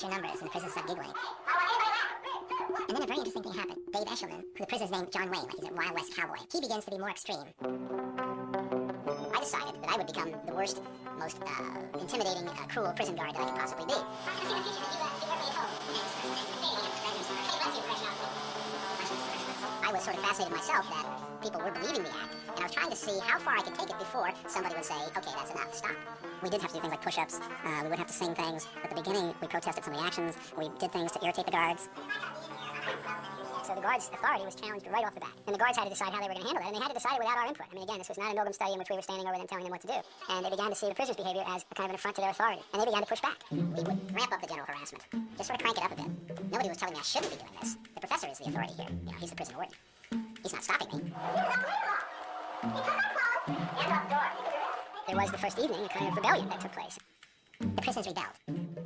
your numbers, and the prisoners start giggling. And then a very interesting thing happened. Dave Eshelman, who the prisoner's named John Wayne, like he's a Wild West cowboy, he begins to be more extreme. I decided that I would become the worst, most intimidating, cruel prison guard that I could possibly be. I was sort of fascinated myself that people were believing the act, and I was trying to see how far I could take it before somebody would say, okay, that's enough, stop. We did have to do things like push-ups, we would have to sing things. At the beginning, we protested some of the actions, we did things to irritate the guards. So the guards' authority was challenged right off the bat. And the guards had to decide how they were going to handle it, and they had to decide it without our input. I mean, again, this was not a Milgram study in which we were standing over them telling them what to do. And they began to see the prisoners' behavior as a kind of an affront to their authority. And they began to push back. We would ramp up the general harassment, just sort of crank it up a bit. Nobody was telling me I shouldn't be doing this. The professor is the authority here. You know, he's the prison warden. He's not stopping me. There was the first evening a kind of rebellion that took place. The prisoners rebelled.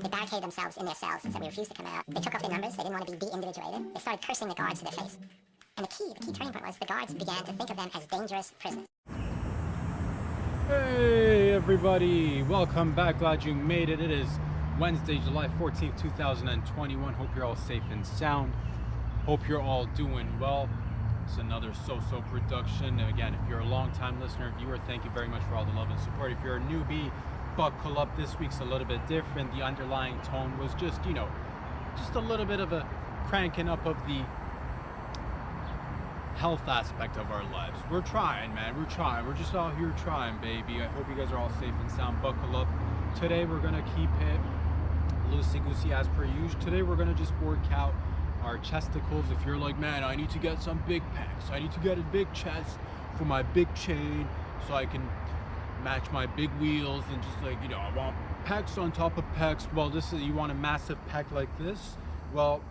They barricaded themselves in their cells and said we refused to come out. They took off their numbers. They didn't want to be de-individuated. They started cursing the guards to their face. And the key turning point was the guards began to think of them as dangerous prisoners. Hey everybody, welcome back. Glad you made it. It is Wednesday, July 14th, 2021. Hope you're all safe and sound. Hope you're all doing well. It's another So-So production. Again, if you're a long-time listener, viewer, thank you very much for all the love and support. If you're a newbie, buckle up. This week's a little bit different. The underlying tone was just, you know, just a little bit of a cranking up of the health aspect of our lives. We're trying, man. We're trying. We're just out here trying, baby. I hope you guys are all safe and sound. Buckle up. Today we're gonna keep it loosey-goosey as per usual. Today we're gonna just work out our chesticles. If you're like, man, I need to get some big pecs. I need to get a big chest for my big chain so I can match my big wheels, and just like, you know, I want pecs on top of pecs. Well, this is, you want a massive pec like this, well,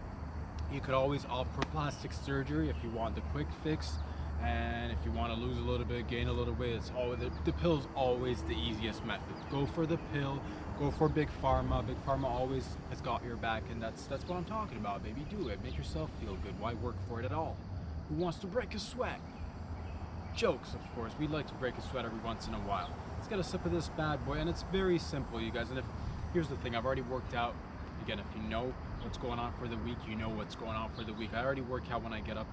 you could always opt for plastic surgery if you want the quick fix. And if you want to lose a little bit, gain a little weight, it's always the pill's always the easiest method. Go for the pill, go for big pharma. Big pharma always has got your back, and that's what I'm talking about, baby. Do it. Make yourself feel good. Why work for it at all? Who wants to break a sweat? Jokes, of course. We'd like to break a sweat every once in a while. Let's get a sip of this bad boy, and it's very simple, you guys. And here's the thing, I've already worked out. Again, if you know what's going on for the week, you know what's going on for the week. I already work out when I get up,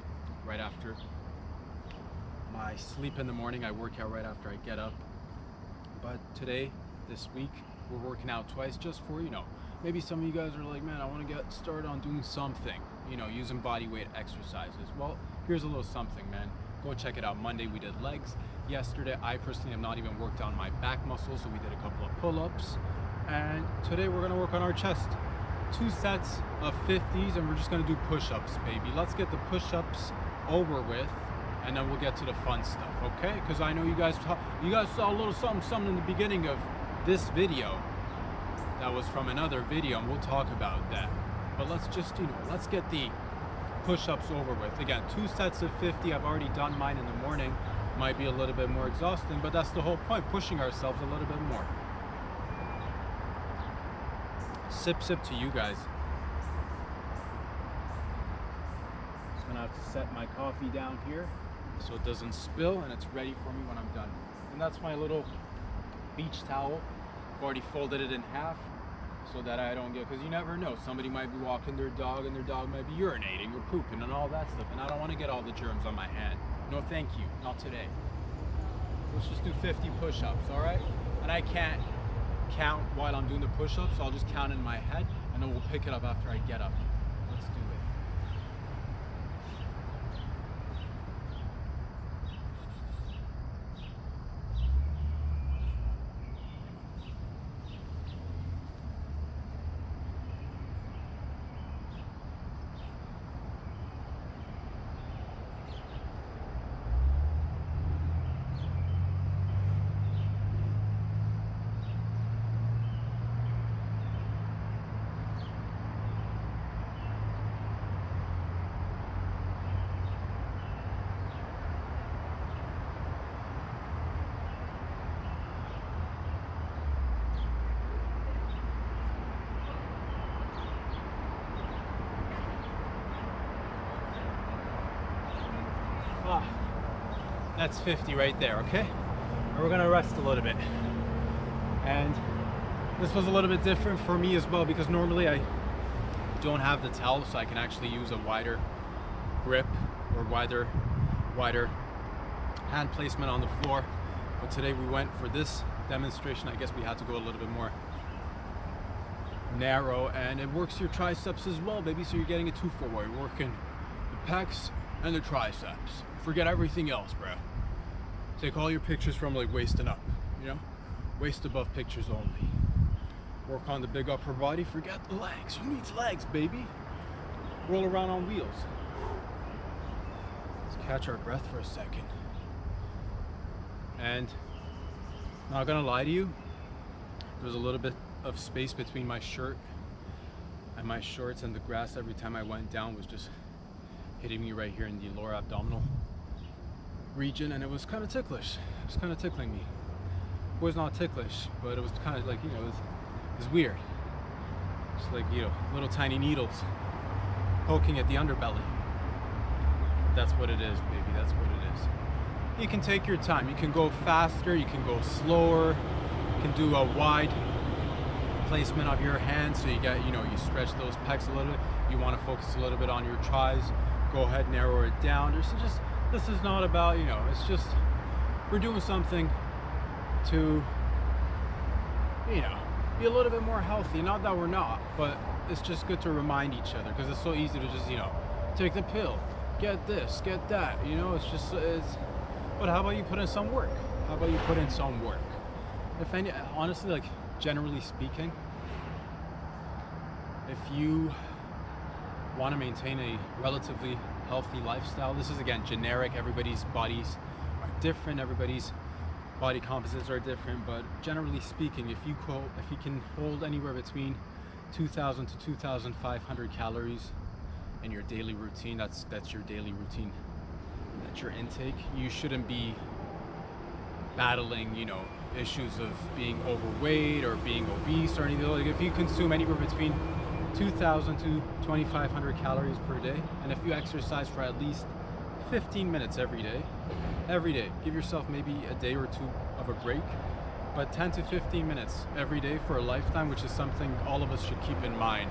right after my sleep in the morning. I work out right after I get up. But today, this week, we're working out twice, just for, you know, maybe some of you guys are like, man, I want to get started on doing something, you know, using body weight exercises. Well, here's a little something, man. Go check it out. Monday we did legs. Yesterday, I personally have not even worked on my back muscles, so we did a couple of pull-ups. And today we're gonna work on our chest. 2 sets of 50s, and we're just gonna do push-ups, baby. Let's get the push-ups over with, and then we'll get to the fun stuff, okay? Because I know you guys saw a little something in the beginning of this video that was from another video, and we'll talk about that. But let's just, you know, let's get the push-ups over with. Again, 2 sets of 50. I've already done mine in the morning. Might be a little bit more exhausting, but that's the whole point, pushing ourselves a little bit more. Sip to you guys. Just gonna have to set my coffee down here so it doesn't spill, and it's ready for me when I'm done. And that's my little beach towel. I've already folded it in half so that I don't get, because you never know, somebody might be walking their dog and their dog might be urinating or pooping and all that stuff, and I don't want to get all the germs on my hand. No thank you, not today. Let's just do 50 push-ups, all right? And I can't count while I'm doing the push-ups, so I'll just count in my head, and then we'll pick it up after I get up. Let's do it. That's 50 right there, okay? And we're gonna rest a little bit. And this was a little bit different for me as well, because normally I don't have the towel, so I can actually use a wider grip or wider hand placement on the floor. But today we went for this demonstration. I guess we had to go a little bit more narrow, and it works your triceps as well, baby. So you're getting a 2-for-1. You're working the pecs and the triceps. Forget everything else, bro. Take all your pictures from like waist and up, you know, waist above pictures only. Work on the big upper body. Forget the legs. Who needs legs, baby? Roll around on wheels. Let's catch our breath for a second. And not gonna lie to you, there's a little bit of space between my shirt and my shorts, and the grass every time I went down was just hitting me right here in the lower abdominal region, and it was kind of ticklish. It was kind of tickling me. It was not ticklish, but it was kind of like, you know, it was weird. It's like, you know, little tiny needles poking at the underbelly. That's what it is, baby. That's what it is. You can take your time. You can go faster, you can go slower, you can do a wide placement of your hands, so you get, you know, you stretch those pecs a little bit. You want to focus a little bit on your tries, go ahead, narrow it down. This is not about, you know, it's just, we're doing something to, you know, be a little bit more healthy. Not that we're not, but it's just good to remind each other, because it's so easy to just, you know, take the pill, get this, get that, you know. It's just, but how about you put in some work? How about you put in some work? If any, honestly, like, generally speaking, if you want to maintain a relatively healthy lifestyle, this is, again, generic. Everybody's bodies are different, everybody's body composites are different, but generally speaking, if you can hold anywhere between 2,000 to 2,500 calories in your daily routine, that's your daily routine, that's your intake, you shouldn't be battling, you know, issues of being overweight or being obese or anything. Like, if you consume anywhere between 2,000 to 2,500 calories per day, and if you exercise for at least 15 minutes every day, give yourself maybe a day or two of a break, but 10 to 15 minutes every day for a lifetime, which is something all of us should keep in mind,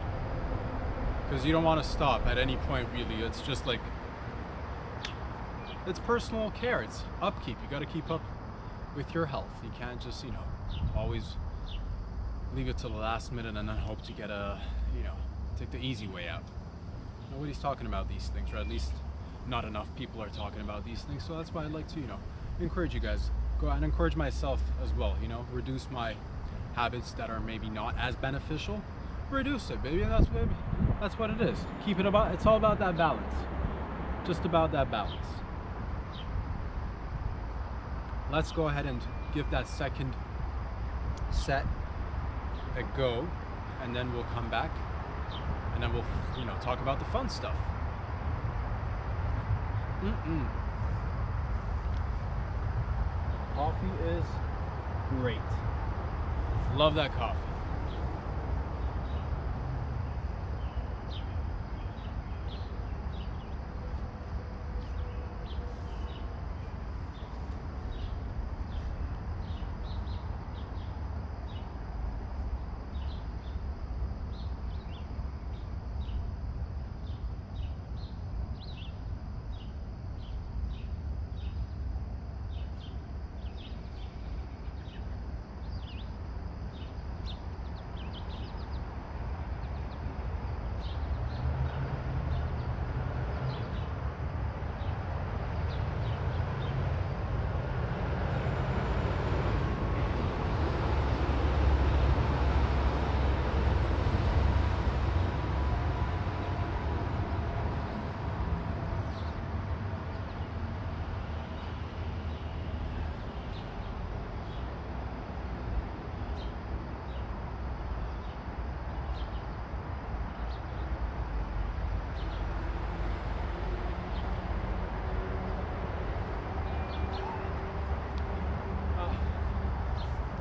because you don't want to stop at any point, really. It's just like, it's personal care, it's upkeep. You got to keep up with your health. You can't just, you know, always leave it till the last minute and then hope to get a, you know, take the easy way out. Nobody's talking about these things, or at least not enough people are talking about these things. So that's why I'd like to, you know, encourage you guys, go out and encourage myself as well, you know, reduce my habits that are maybe not as beneficial. Reduce it, baby. That's what it is. Keep it about, it's all about that balance. Just about that balance. Let's go ahead and give that second set a go, and then we'll come back and then we'll, you know, talk about the fun stuff. Coffee is great. Love that coffee.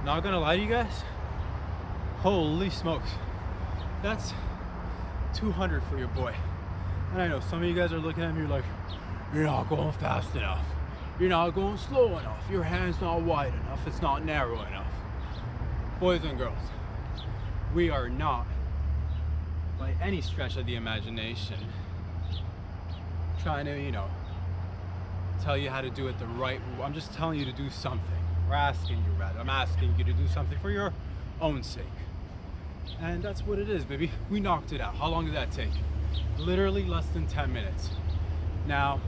Not gonna lie to you guys, holy smokes, that's 200 for your boy. And I know some of you guys are looking at me like, you're not going fast enough, you're not going slow enough, your hand's not wide enough, it's not narrow enough. Boys and girls, we are not by any stretch of the imagination trying to, you know, tell you how to do it the right way. I'm just telling you to do something. We're asking you, rather. I'm asking you to do something for your own sake. And that's what it is, baby. We knocked it out. How long did that take? Literally less than 10 minutes. Now,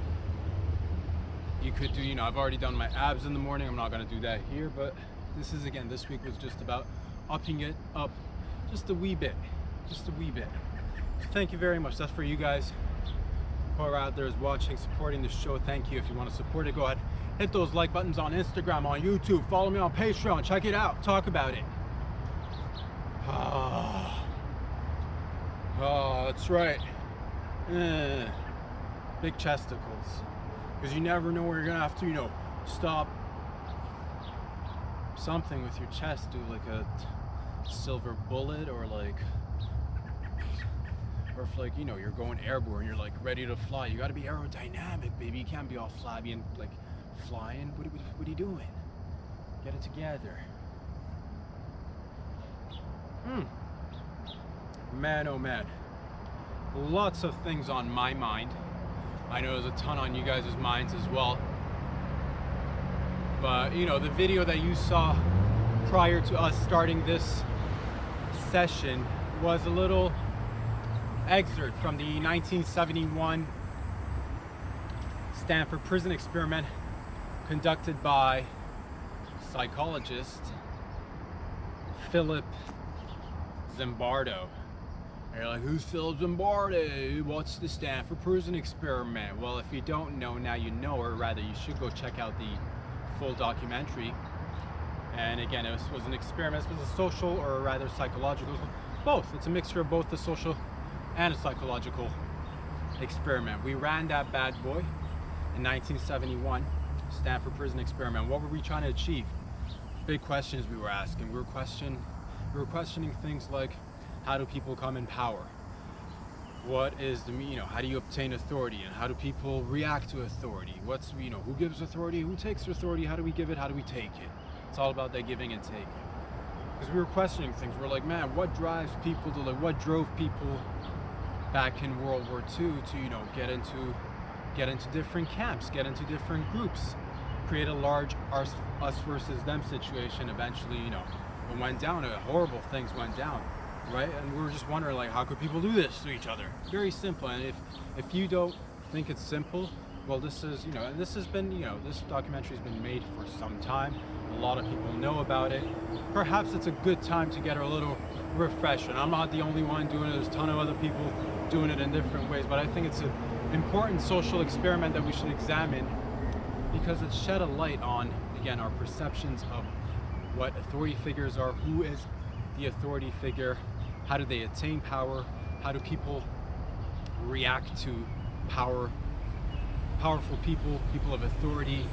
you could do, you know, I've already done my abs in the morning. I'm not going to do that here, but this is, again, this week was just about upping it up just a wee bit. Just a wee bit. So thank you very much. That's for you guys who are out there is watching, supporting the show. Thank you. If you want to support it, go ahead. Hit those like buttons on Instagram, on YouTube. Follow me on Patreon. Check it out. Talk about it. Oh, that's right. Big chesticles. Because you never know where you're going to have to, you know, stop something with your chest. Do like a silver bullet, or like, or if like, you know, you're going airborne, you're like ready to fly. You got to be aerodynamic, baby. You can't be all flabby and like flying. What are you doing? Get it together. Man, oh man. Lots of things on my mind. I know there's a ton on you guys' minds as well. But, you know, the video that you saw prior to us starting this session was a little excerpt from the 1971 Stanford prison experiment conducted by psychologist Philip Zimbardo. And you're like, who's Philip Zimbardo? What's the Stanford prison experiment? Well, if you don't know, now you know, or rather you should go check out the full documentary. And again, it was an experiment. It was a social, or rather psychological, both. It's a mixture of both the social and a psychological experiment. We ran that bad boy in 1971, Stanford prison experiment. What were we trying to achieve? Big questions we were asking. We were questioning things like, how do people come in power? What is the, you know, how do you obtain authority, and how do people react to authority? What's, you know, who gives authority? Who takes authority? How do we give it? How do we take it? It's all about that giving and taking. Because we were questioning things. We're like, man, what drives people to, like, what drove people back in World War II to, you know, get into different camps, get into different groups, create a large us versus them situation. Eventually, you know, it went down. Horrible things went down. Right? And we were just wondering, like, how could people do this to each other? Very simple. And if you don't think it's simple, well, this is, you know, and this has been, you know, this documentary has been made for some time. A lot of people know about it. Perhaps it's a good time to get a little refresher. And I'm not the only one doing it. There's a ton of other people doing it in different ways. But I think it's an important social experiment that we should examine, because it shed a light on, again, our perceptions of what authority figures are, who is the authority figure, how do they attain power, how do people react to powerful people of authority.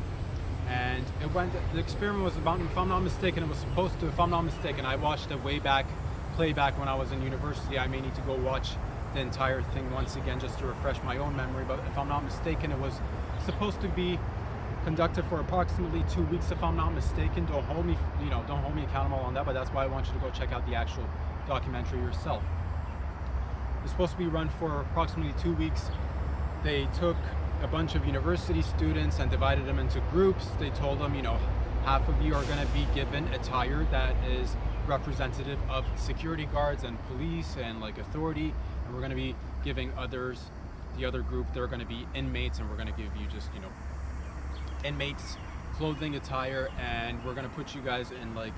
And the experiment was about, if I'm not mistaken, it was supposed to, if I'm not mistaken, I watched it playback when I was in university. I may need to go watch the entire thing once again just to refresh my own memory, but if I'm not mistaken, it was supposed to be conducted for approximately 2 weeks, if I'm not mistaken. Don't hold me accountable on that, but that's why I want you to go check out the actual documentary yourself. It's supposed to be run for approximately 2 weeks. They took a bunch of university students and divided them into groups. They told them, you know, half of you are going to be given attire that is representative of security guards and police and like authority, and we're going to be giving the other group, they're going to be inmates, and we're going to give you just, you know, inmates clothing, attire, and we're going to put you guys in like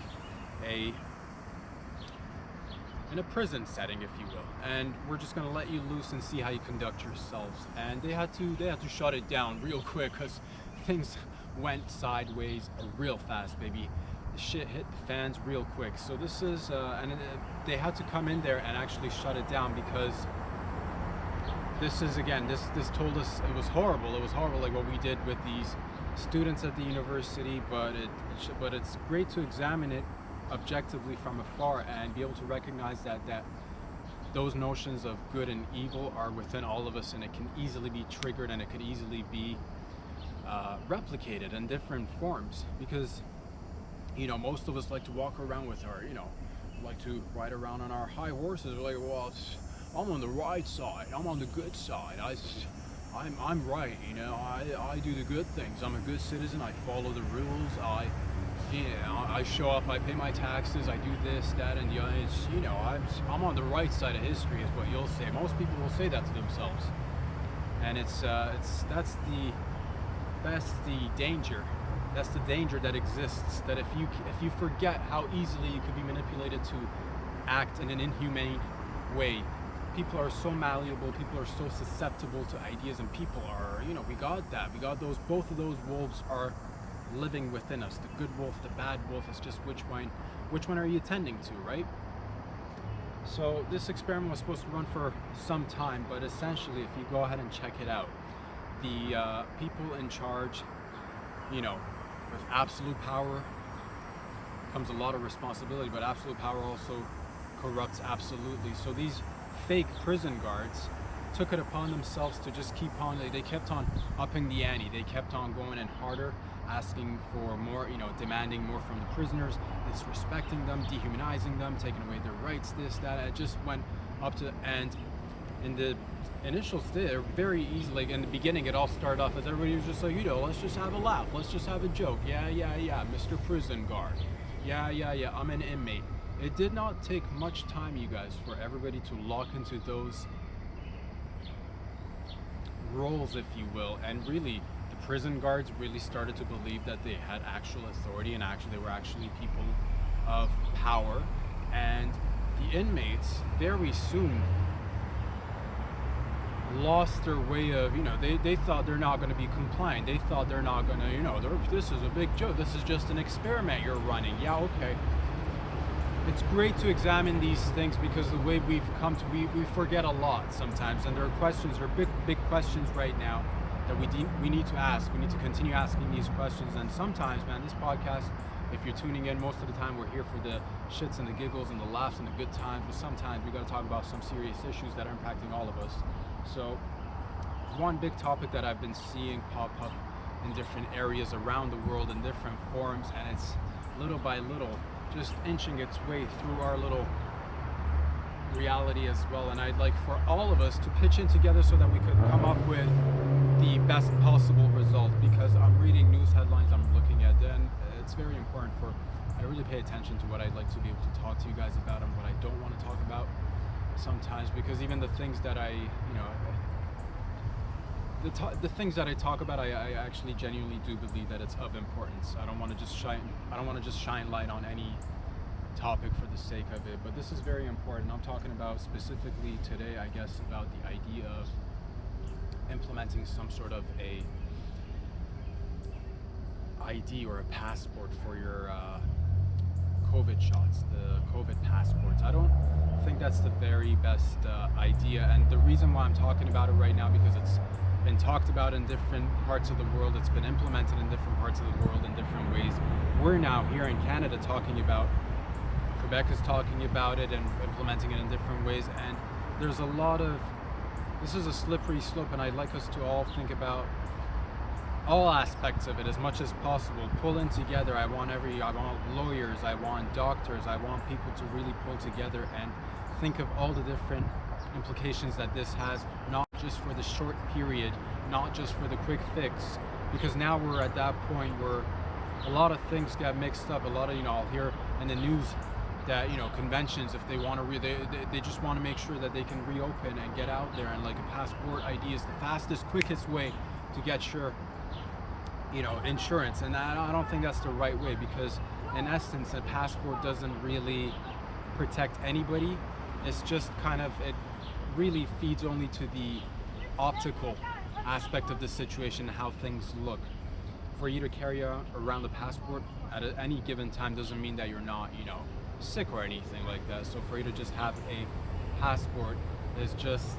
a prison setting, if you will, and we're just going to let you loose and see how you conduct yourselves. And they had to shut it down real quick, because things went sideways real fast, baby. The shit hit the fans real quick. So this is they had to come in there and actually shut it down, because this is, again, this told us it was horrible. It was horrible, like what we did with these students at the university, but it's great to examine it objectively from afar and be able to recognize that those notions of good and evil are within all of us, and it can easily be triggered, and it could easily be replicated in different forms. Because, you know, most of us like to walk around with our, you know, like to ride around on our high horses. We're like, well, I'm on the right side. I'm on the good side. I'm right. You know, I do the good things. I'm a good citizen. I follow the rules. I show up. I pay my taxes. I do this, that, and the other. You know, I'm on the right side of history, is what you'll say. Most people will say that to themselves, and that's the danger. That's the danger that exists. That if you forget how easily you could be manipulated to act in an inhumane way. People are so malleable, people are so susceptible to ideas, and people are, you know, we got those, both of those wolves are living within us, the good wolf, the bad wolf. It's just which one are you tending to, right? So this experiment was supposed to run for some time, but essentially, if you go ahead and check it out, the people in charge, you know, with absolute power comes a lot of responsibility, but absolute power also corrupts absolutely. So these fake prison guards took it upon themselves to just keep on, they kept on upping the ante. They kept on going in harder, asking for more, you know, demanding more from the prisoners, disrespecting them, dehumanizing them, taking away their rights, this, that. It just went up to, and in the initial stage, very easily, like in the beginning, it all started off as everybody was just like, you know, let's just have a laugh, let's just have a joke. Yeah, Mr. Prison Guard. Yeah, I'm an inmate. It did not take much time, you guys, for everybody to lock into those roles, if you will, and really the prison guards really started to believe that they had actual authority, and actually they were actually people of power. And the inmates very soon lost their way of, you know, they thought they're not going to be compliant. They thought they're not going to, you know, this is a big joke, this is just an experiment you're running. Yeah, okay. It's great to examine these things, because the way we've come to, we forget a lot sometimes, and there are questions, there are big questions right now that we need to ask. We need to continue asking these questions. And sometimes, man, this podcast, if you're tuning in, most of the time we're here for the shits and the giggles and the laughs and the good times, but sometimes we got to talk about some serious issues that are impacting all of us. So one big topic that I've been seeing pop up in different areas around the world in different forums, and it's little by little just inching its way through our little reality as well. And I'd like for all of us to pitch in together so that we could come up with the best possible result, because I'm reading news headlines, I'm looking at them. It's very important I really pay attention to what I'd like to be able to talk to you guys about and what I don't want to talk about sometimes, because even the things that I, you know, the things that I talk about, I actually genuinely do believe that it's of importance. I don't want to just shine light on any topic for the sake of it, but this is very important. I'm talking about specifically today, I guess, about the idea of implementing some sort of a ID or a passport for your COVID shots, the COVID passports. I don't think that's the very best idea, and the reason why I'm talking about it right now, because it's been talked about in different parts of the world, it's been implemented in different parts of the world in different ways. We're now here in Canada talking about, Quebec is talking about it and implementing it in different ways, and there's a lot of, this is a slippery slope, and I'd like us to all think about all aspects of it as much as possible. Pull in together. I want lawyers, I want doctors, I want people to really pull together and think of all the different implications that this has, not just for the short period, not just for the quick fix, because now we're at that point where a lot of things get mixed up. A lot of, you know, I'll hear in the news that, you know, conventions, if they want to they just want to make sure that they can reopen and get out there, and like a passport ID is the fastest, quickest way to get your, you know, insurance. And I don't think that's the right way, because in essence a passport doesn't really protect anybody. It's just kind of, it really feeds only to the optical aspect of the situation, how things look. For you to carry around the passport at any given time doesn't mean that you're not, you know, sick or anything like that. So for you to just have a passport is just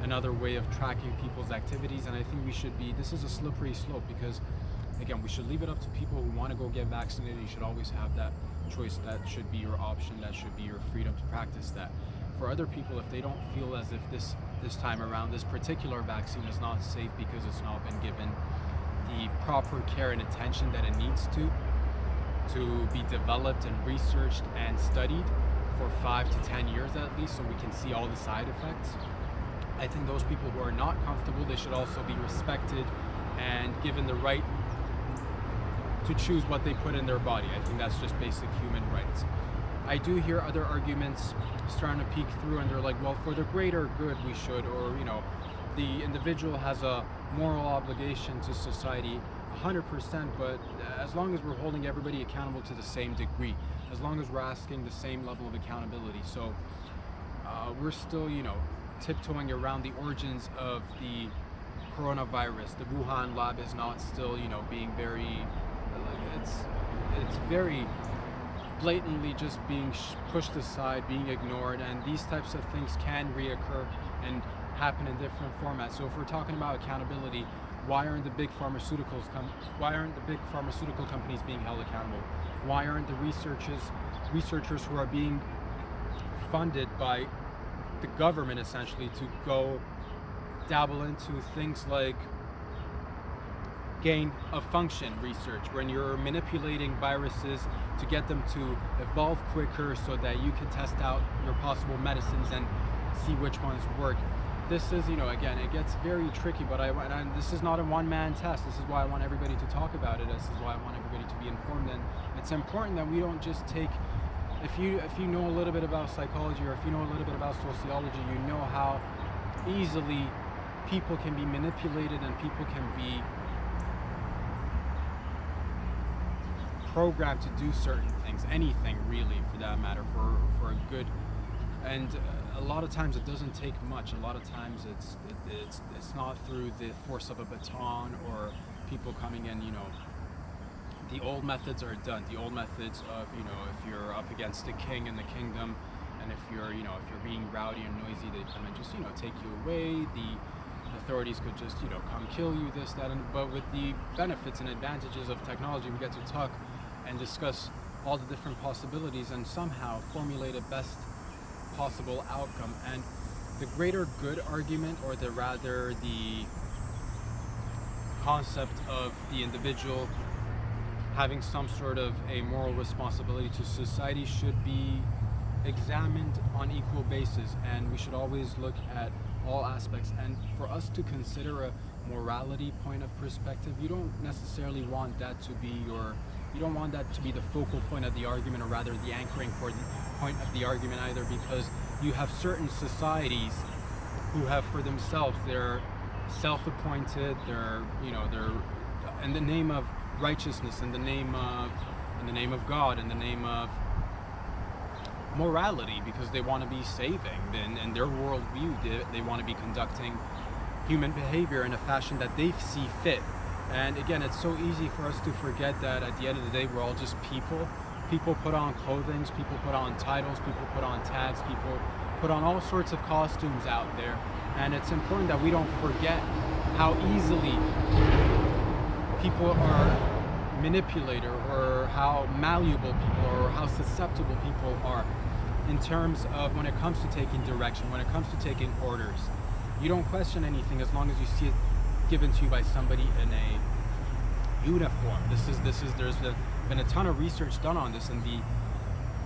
another way of tracking people's activities. And I think we should be, this is a slippery slope, because again, we should leave it up to people who want to go get vaccinated. You should always have that choice. That should be your option. That should be your freedom to practice that. For other people, if they don't feel as if this time around, this particular vaccine is not safe because it's not been given the proper care and attention that it needs to be developed and researched and studied, for 5 to 10 years at least, so we can see all the side effects. I think those people who are not comfortable, they should also be respected and given the right to choose what they put in their body. I think that's just basic human rights. I do hear other arguments starting to peek through, and they're like, well, for the greater good we should, or the individual has a moral obligation to society 100%, but as long as we're holding everybody accountable to the same degree, as long as we're asking the same level of accountability. So we're still tiptoeing around the origins of the coronavirus. The Wuhan lab is not still being very, it's very blatantly just being pushed aside, being ignored, and these types of things can reoccur and happen in different formats. So if we're talking about accountability, why aren't the big pharmaceutical companies being held accountable? Why aren't the researchers who are being funded by the government essentially to go dabble into things like gain of function research, when you're manipulating viruses to get them to evolve quicker so that you can test out your possible medicines and see which ones work? This is, again, it gets very tricky, but this is not a one-man test. This is why I want everybody to talk about it. This is why I want everybody to be informed. And it's important that we don't just take, if you know a little bit about psychology, or if you know a little bit about sociology, you know how easily people can be manipulated and people can be programmed to do certain things, anything really for that matter, for a good. And a lot of times it doesn't take much. A lot of times it's not through the force of a baton or people coming in. The old methods are done. The old methods of if you're up against the king and the kingdom, and if you're being rowdy and noisy, they come and just take you away. The authorities could just come kill you, this, that, and but with the benefits and advantages of technology, we get to talk and discuss all the different possibilities and somehow formulate a best possible outcome. And the greater good argument, or the concept of the individual having some sort of a moral responsibility to society, should be examined on equal basis, and we should always look at all aspects. And for us to consider a morality point of perspective, you don't necessarily want that to be the focal point of the argument, or rather the anchoring point of the argument either, because you have certain societies who have for themselves, they're self-appointed, they're in the name of righteousness, in the name of God, in the name of morality, because they want to be saving, in their worldview they want to be conducting human behavior in a fashion that they see fit. And again, it's so easy for us to forget that at the end of the day, we're all just people. People put on clothing, people put on titles, people put on tags, people put on all sorts of costumes out there. And it's important that we don't forget how easily people are manipulated, or how malleable people are, or how susceptible people are in terms of when it comes to taking direction, when it comes to taking orders. You don't question anything as long as you see it given to you by somebody in a uniform. There's been a ton of research done on this, and the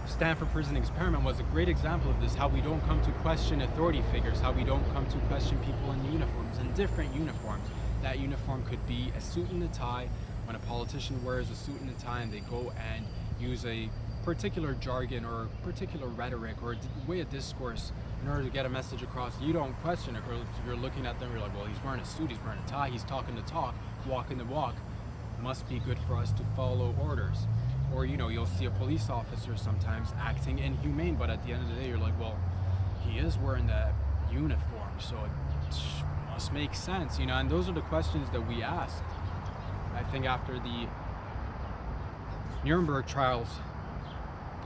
Stanford prison experiment was a great example of this, how we don't come to question authority figures, how we don't come to question people in uniforms, in different uniforms. That uniform could be a suit and a tie. When a politician wears a suit and a tie and they go and use a particular jargon or particular rhetoric or way of discourse in order to get a message across, you don't question it. You're looking at them, you're like, well, he's wearing a suit, he's wearing a tie, he's talking the talk, walking the walk. Must be good for us to follow orders. Or you'll see a police officer sometimes acting inhumane, but at the end of the day, you're like, well, he is wearing that uniform, so it must make sense, and those are the questions that we asked. I think after the Nuremberg trials,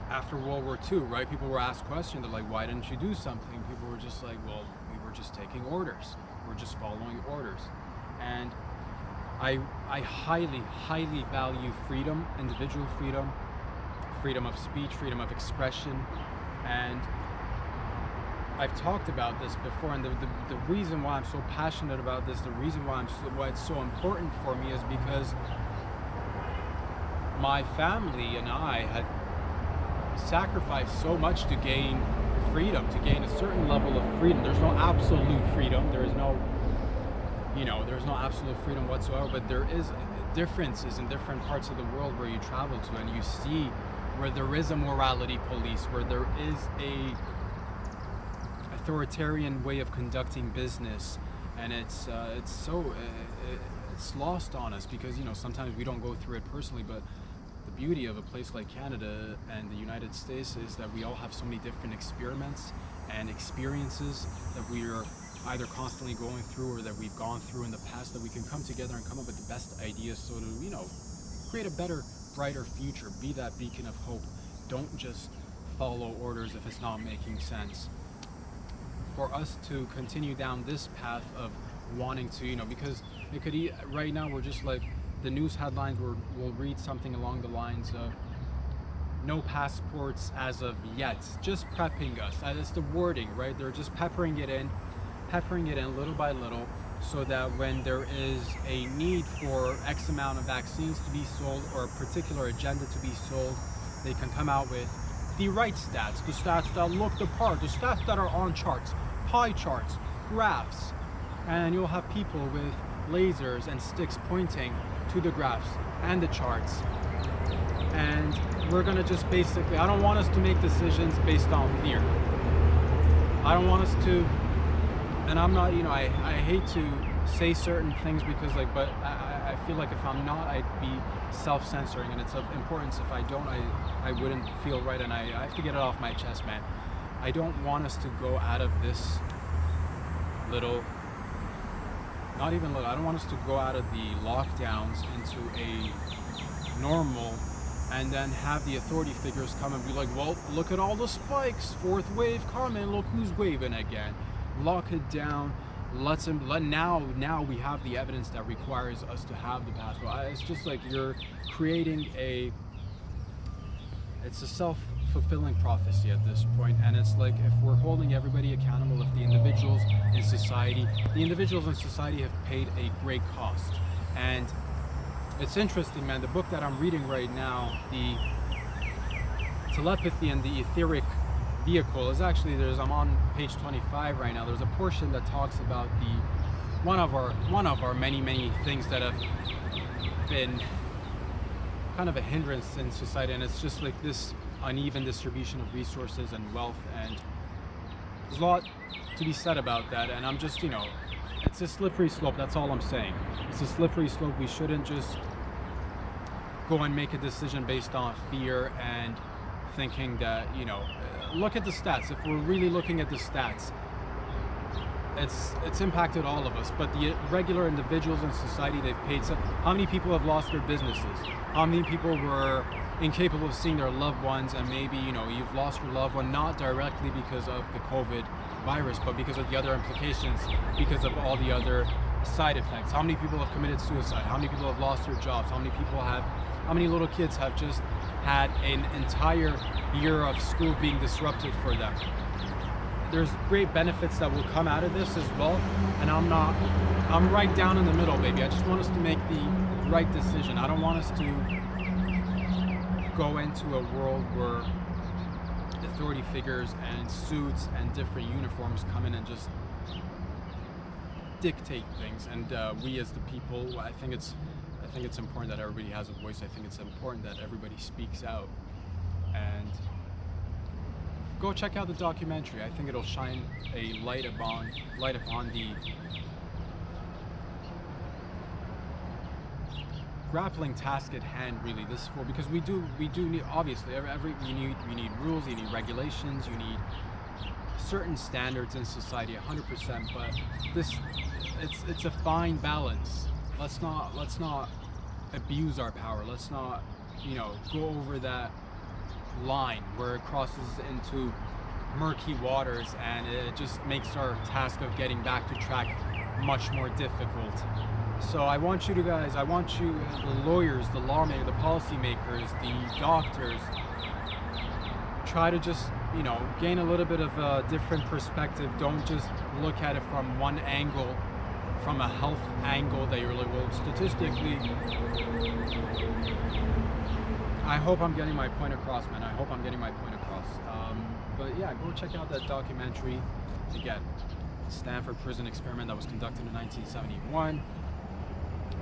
after World War II, right, people were asked questions, they're like, why didn't you do something? People were just like, well, we were just taking orders, we're just following orders. And I highly, highly value freedom, individual freedom, freedom of speech, freedom of expression. And I've talked about this before, and the reason why I'm so passionate about this, the reason why it's so important for me is because my family and I had sacrifice so much to gain freedom, to gain a certain level of freedom. There's no absolute freedom. There is no, there's no absolute freedom whatsoever, but there is differences in different parts of the world where you travel to, and you see where there is a morality police, where there is a authoritarian way of conducting business, and it's lost on us because sometimes we don't go through it personally. But the beauty of a place like Canada and the United States is that we all have so many different experiments and experiences that we are either constantly going through or that we've gone through in the past, that we can come together and come up with the best ideas so to create a better, brighter future. Be that beacon of hope. Don't just follow orders if it's not making sense. For us to continue down this path of wanting to, because it could right now we're just like the news headlines will read something along the lines of no passports as of yet, just prepping us. That's the wording, right? They're just peppering it in little by little, so that when there is a need for X amount of vaccines to be sold or a particular agenda to be sold, they can come out with the right stats, the stats that look the part, the stats that are on charts, pie charts, graphs, and you'll have people with lasers and sticks pointing to the graphs and the charts. And we're gonna just basically, I don't want us to make decisions based on fear. I don't want us to, and I'm not, I hate to say certain things because but I feel like if I'm not, I'd be self-censoring, and it's of importance. If I don't, I wouldn't feel right, and I have to get it off my chest, man. I don't want us to go out of this little, not even little, I don't want us to go out of the lockdowns into a normal and then have the authority figures come and be like, well, look at all the spikes, fourth wave coming, look who's waving again. Lock it down. Now we have the evidence that requires us to have the passport. It's just like you're creating it's a self-fulfilling prophecy at this point, and it's like if we're holding everybody accountable, if the individuals in society have paid a great cost. And it's interesting, man, the book that I'm reading right now, the Telepathy and the Etheric Vehicle, is actually, I'm on page 25 right now. There's a portion that talks about one of our many things that have been kind of a hindrance in society, and it's just like this uneven distribution of resources and wealth, and there's a lot to be said about that. And I'm just, it's a slippery slope. That's all I'm saying. It's a slippery slope. We shouldn't just go and make a decision based on fear and thinking that, look at the stats. If we're really looking at the stats, it's impacted all of us, but the regular individuals in society, they've paid. So how many people have lost their businesses? How many people were incapable of seeing their loved ones, and maybe, you've lost your loved one not directly because of the COVID virus, but because of the other implications, because of all the other side effects. How many people have committed suicide? How many people have lost their jobs? How many little kids have just had an entire year of school being disrupted for them? There's great benefits that will come out of this as well, and I'm right down in the middle, baby. I just want us to make the right decision. I don't want us to go into a world where authority figures and suits and different uniforms come in and just dictate things, and we as the people, I think it's important that everybody has a voice. I think it's important that everybody speaks out. And go check out the documentary. I think it'll shine a light upon the grappling task at hand, really. Because we do need, obviously, you need rules, you need regulations, you need certain standards in society, 100%. But it's a fine balance. Let's not abuse our power. Let's not, go over that line where it crosses into murky waters, and it just makes our task of getting back to track much more difficult. So I want you, the lawyers, the lawmakers, the policymakers, the doctors, try to just, gain a little bit of a different perspective. Don't just look at it from one angle, from a health angle, that you're like, well, statistically, I hope I'm getting my point across, man. I hope I'm getting my point across. But yeah, go check out that documentary. Again, Stanford Prison Experiment that was conducted in 1971.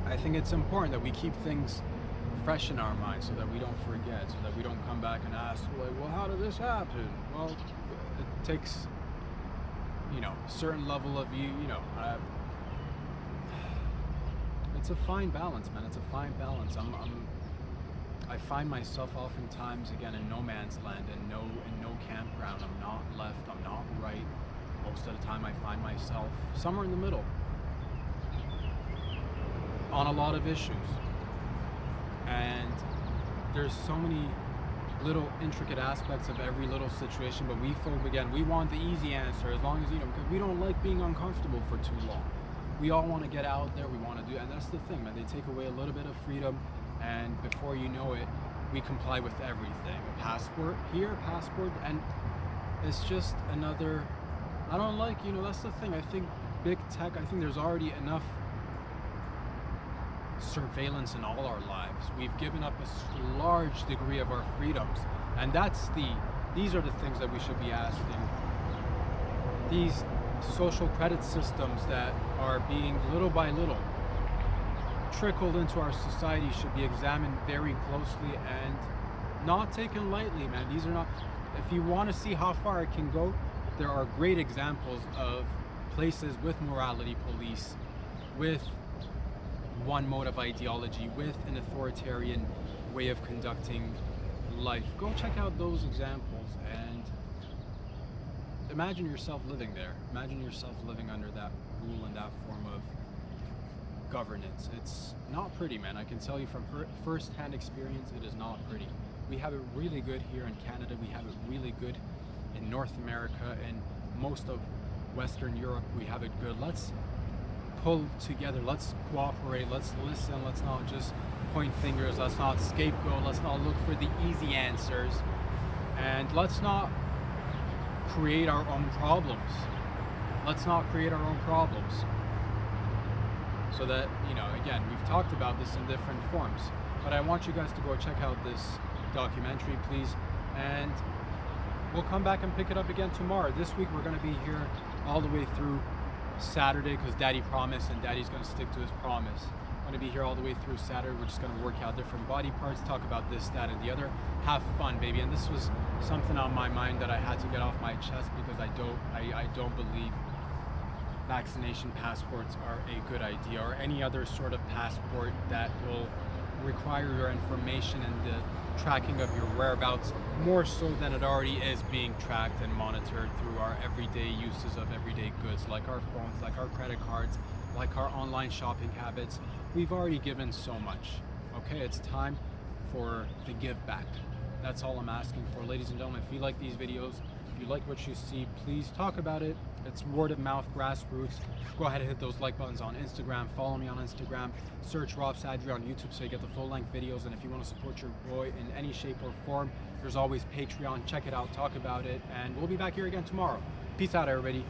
I think it's important that we keep things fresh in our minds so that we don't forget, so that we don't come back and ask, like, well, how did this happen? Well, it takes, you know, a certain level of it's a fine balance, man. It's a fine balance. I find myself oftentimes, again, in no man's land, in no campground. I'm not left, I'm not right. Most of the time I find myself somewhere in the middle on a lot of issues. And there's so many little intricate aspects of every little situation, but we want the easy answer, as long as, you know, because we don't like being uncomfortable for too long. We all want to get out there, we want to do, and that's the thing, man. They take away a little bit of freedom, and before you know it, we comply with everything. A passport here, a passport, and it's just another, I don't like, you know, that's the thing. I think big tech, I think there's already enough surveillance in all our lives. We've given up a large degree of our freedoms, and these are the things that we should be asking. These social credit systems that are being little by little trickled into our society should be examined very closely and not taken lightly, man. These are not, if you want to see how far it can go, there are great examples of places with morality police, with one mode of ideology, with an authoritarian way of conducting life. Go check out those examples and imagine yourself living there. Imagine yourself living under that rule and that form of governance. It's not pretty, man. I can tell you from first-hand experience, it is not pretty. We have it really good here in Canada. We have it really good in North America and most of Western Europe. We have it good. Let's pull together. Let's cooperate. Let's listen. Let's not just point fingers. Let's not scapegoat. Let's not look for the easy answers. And let's not create our own problems. Let's not create our own problems. So that, you know, again, we've talked about this in different forms, but I want you guys to go check out this documentary, please, and we'll come back and pick it up again tomorrow. This week we're going to be here all the way through Saturday because Daddy promised, and Daddy's going to stick to his promise. I'm going to be here all the way through Saturday. We're just going to work out different body parts, talk about this, that, and the other. Have fun, baby. And this was something on my mind that I had to get off my chest because I don't believe vaccination passports are a good idea, or any other sort of passport that will require your information and the tracking of your whereabouts more so than it already is being tracked and monitored through our everyday uses of everyday goods, like our phones, like our credit cards, like our online shopping habits. We've already given so much. Okay, it's time for the give back. That's all I'm asking for. Ladies and gentlemen, if you like these videos, if you like what you see, please talk about it. It's word of mouth, grassroots. Go ahead and hit those like buttons on Instagram. Follow me on Instagram. Search Rob Sadri on YouTube so you get the full-length videos. And if you want to support your boy in any shape or form, there's always Patreon. Check it out, talk about it, and we'll be back here again tomorrow. Peace out, everybody.